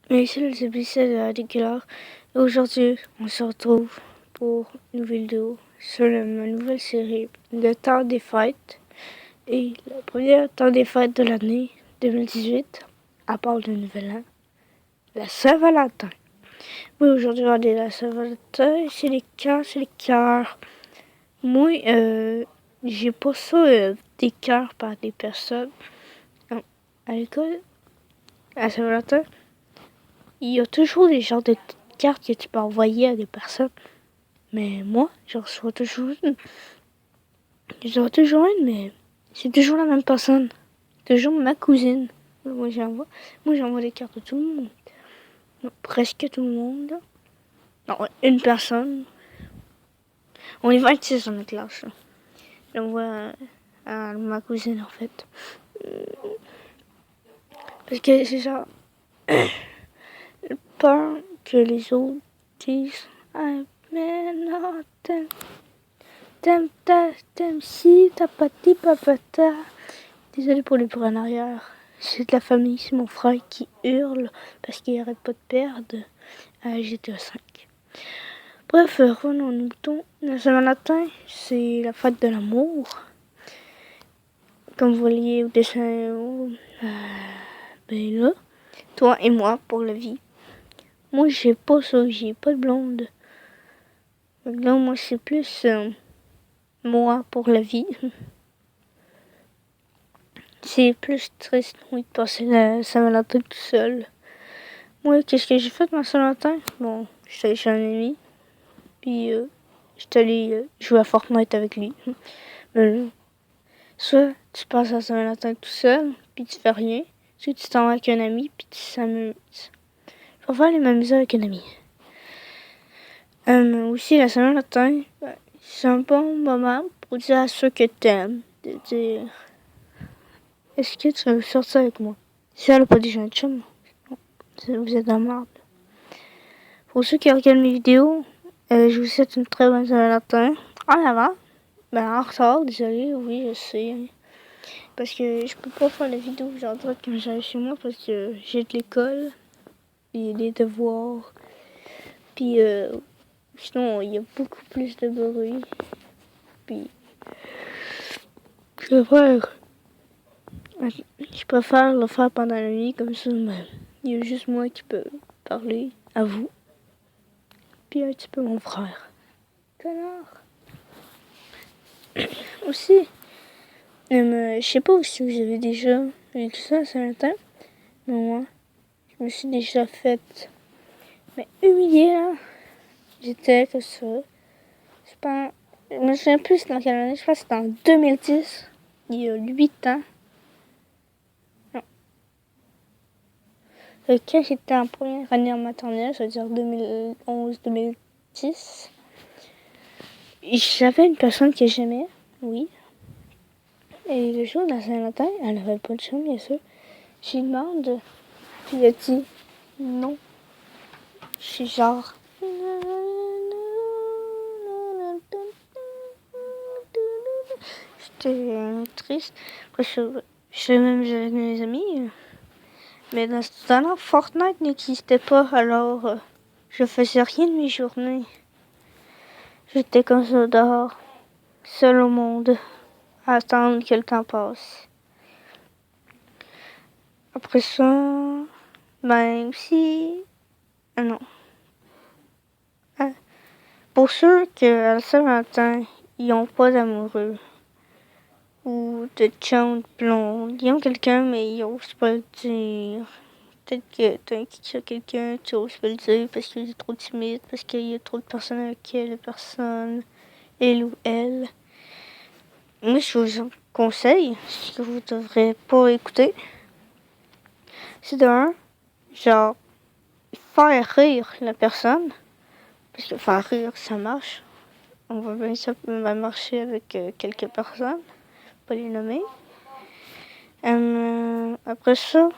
Et c'est le CBC de Guillard. Et aujourd'hui, on se retrouve pour une vidéo sur ma nouvelle série de temps des fêtes. Et la première temps des fêtes de l'année 2018, à part le nouvel an, la Saint-Valentin. Oui, aujourd'hui, on est la Saint-Valentin, c'est les cœurs. Moi, j'ai pas ça des cœurs par des personnes. Non. À l'école, à Saint-Valentin, il y a toujours des genres de cartes que tu peux envoyer à des personnes. Mais moi, j'en reçois toujours une. J'en reçois toujours une, mais c'est toujours la même personne. Toujours ma cousine. Moi, j'envoie des cartes à tout le monde. Non, presque tout le monde. Non, une personne. On est 26 dans la classe. J'envoie à ma cousine, en fait. Parce que c'est ça. Peur que les autres disent ah, mais non, t'aimes si, t'as pas dit papata. Désolé pour les bruits en arrière. C'est de la famille, c'est mon frère qui hurle parce qu'il arrête pas de perdre à GTA 5. Bref, revenons aux moutons. La Saint-Valentin, c'est la fête de l'amour. Comme vous voyez au dessin, ben là, toi et moi pour la vie. Moi, j'ai pas ça, j'ai pas de blonde. Donc là, moi, c'est plus moi pour la vie. C'est plus triste, oui, de passer la Saint-Valentin tout seul. Moi, qu'est-ce que j'ai fait de ma Saint-Valentin? Bon, j'étais allé chez un ami, puis j'étais allé jouer à Fortnite avec lui. Soit tu passes la Saint-Valentin tout seul, puis tu fais rien, soit tu t'en vas avec un ami, puis tu s'amuses. Je préfère aller m'amuser avec un ami. Aussi, la Saint-Valentin, c'est un bon moment pour dire à ceux que t'aimes, de dire est-ce que tu veux sortir avec moi? Si elle n'a pas déjà un chum, vous êtes dans la merde. Pour ceux qui regardent mes vidéos, je vous souhaite une très bonne Saint-Valentin. En avant, en retard, désolé, oui, je sais. Parce que je peux pas faire la vidéo aujourd'hui quand j'arrive chez moi parce que j'ai de l'école, puis des devoirs, puis sinon il y a beaucoup plus de bruit. Puis je préfère le faire pendant la nuit comme ça, mais il y a juste moi qui peux parler à vous. Puis un petit peu mon frère. Connard. Aussi, je sais pas si vous avez déjà vécu ça à Saint-Valentin, mais moi, je me suis déjà faite humiliée là. J'étais que ça. Je me souviens plus dans quelle année, je pense que c'était en 2010, il y a 8 ans. Non. Quand j'étais en première année en maternelle, c'est-à-dire 2011-2010, j'avais une personne que j'aimais, oui. Et le jour de la Saint-Valentin, elle n'avait pas de chum, bien sûr. Je lui demande, puis elle dit non. Je suis genre. J'étais triste. Après, je suis même avec mes amis. Mais dans ce temps-là, Fortnite n'existait pas, alors je faisais rien de mes journées. J'étais comme ça dehors, seul au monde, à attendre que le temps passe. Après ça, aussi... Ah non. Pour ceux qui, à la Saint-Valentin, ils n'ont pas d'amoureux ou de chum, de blonde, ils ont quelqu'un, mais ils n'osent pas le dire. Peut-être que t'as sur quelqu'un, tu n'oses pas le dire parce qu'il est trop timide, parce qu'il y a trop de personnes avec qui la personne, elle ou elle. Moi, je vous conseille, ce que vous devrez pas écouter, c'est genre, faire rire la personne, parce que faire rire, ça marche. On va bien ça va marcher avec quelques personnes, pas les nommer. Après ça,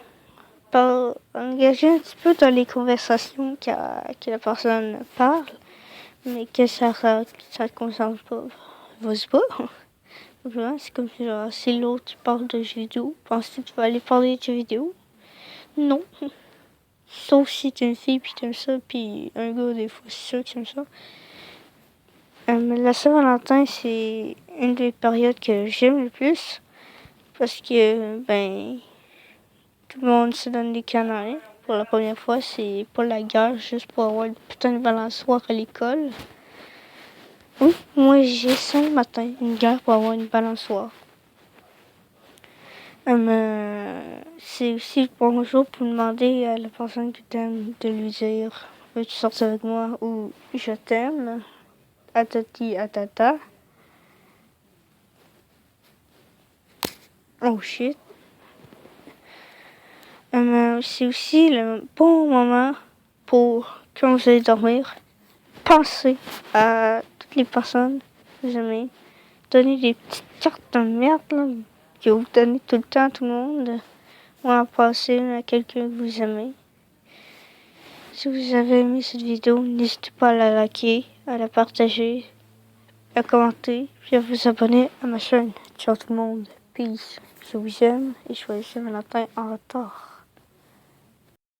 engager un petit peu dans les conversations que la personne parle, mais que ça ne concerne pas. Vas-y pas. C'est comme genre, si l'autre parle de jeux vidéo, penses-tu que tu vas aller parler de jeux vidéo? Non. Sauf si t'es une fille puis t'aimes ça, puis un gars, des fois, c'est sûr qu'il aime ça. La Saint-Valentin, c'est une des périodes que j'aime le plus. Parce que, ben, tout le monde se donne des câlins. Pour la première fois, c'est pas la guerre, juste pour avoir une putain de balançoire à l'école. Oui, moi j'ai ça le matin, une guerre pour avoir une balançoire. C'est aussi le bonjour pour demander à la personne que t'aimes de lui dire veux-tu sortir avec moi ou je t'aime, atati atata. Oh shit. C'est aussi le bon moment pour, quand vous allez dormir, penser à toutes les personnes que vous aimez. Donner des petites cartes de merde là, que vous donnez tout le temps à tout le monde. Ou en passer à quelqu'un que vous aimez. Si vous avez aimé cette vidéo, n'hésitez pas à la liker, à la partager, à commenter, puis à vous abonner à ma chaîne. Ciao tout le monde. Peace. Je vous aime et joyeux Saint-Valentin en retard.